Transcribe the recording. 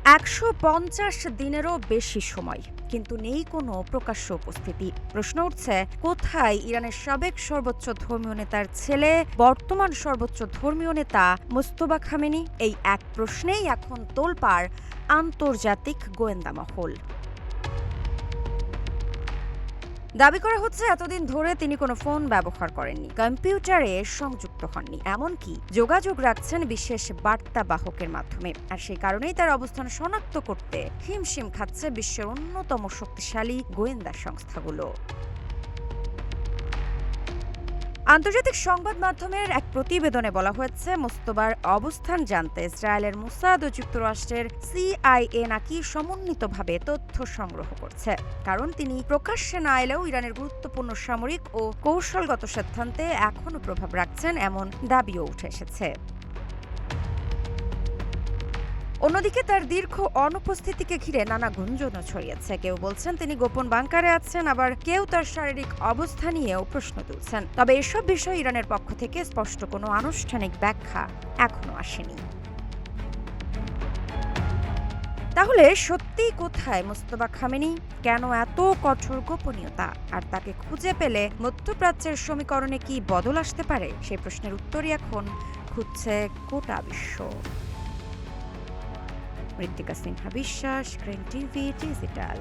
১৫০ দিনেরও বেশি সময়, কিন্তু নেই কোনো প্রকাশ্য উপস্থিতি। প্রশ্ন উঠছে, কোথায় ইরানের সাবেক সর্বোচ্চ ধর্মীয় নেতার ছেলে, বর্তমান সর্বোচ্চ ধর্মীয় নেতা মোস্তফা খামেনি? এই এক প্রশ্নেই এখন তোলপাড় আন্তর্জাতিক গোয়েন্দা মহল। দাবি করা হচ্ছে এতদিন ধরে তিনি কোনো ফোন ব্যবহার করেননি, কম্পিউটারে সংযুক্ত হননি, এমনকি যোগাযোগ রাখছেন বিশেষ বার্তাবাহকের মাধ্যমে। আর সেই কারণেই তার অবস্থান শনাক্ত করতে হিমশিম খাচ্ছে বিশ্বের অন্যতম শক্তিশালী গোয়েন্দা সংস্থাগুলো। আন্তর্জাতিক সংবাদ মাধ্যমের এক প্রতিবেদনে বলা হয়েছে, মোস্তফার অবস্থান জানতে ইসরায়েলের মোসাদ ও যুক্তরাষ্ট্রের সিআইএ নাকি সমন্বিতভাবে তথ্য সংগ্রহ করছে। কারণ তিনি প্রকাশ্যে না এলেও ইরানের গুরুত্বপূর্ণ সামরিক ও কৌশলগত সিদ্ধান্তে এখনও প্রভাব রাখছেন, এমন দাবিও উঠে এসেছে। অন্যদিকে তার দীর্ঘ অনুপস্থিতিকে ঘিরে নানা গুঞ্জনও ছড়িয়েছে। কেউ বলছেন তিনি গোপন বাংকারে আছেন, আবার কেউ তার শারীরিক অবস্থা নিয়েও প্রশ্ন তুলছেন। তবে এসব বিষয় ইরানের পক্ষ থেকে স্পষ্ট কোনো আনুষ্ঠানিক ব্যাখ্যা এখনো আসেনি। তাহলে সত্যিই কোথায় মোস্তফা খামেনি? কেন এত কঠোর গোপনীয়তা? আর তাকে খুঁজে পেলে মধ্যপ্রাচ্যের সমীকরণে কি বদল আসতে পারে? সেই প্রশ্নের উত্তরই এখন খুঁজছে গোটা বিশ্ব। ঋত্বিকা সিনহা বিশ্বাস, গ্রিন টিভি ডিজিটাল।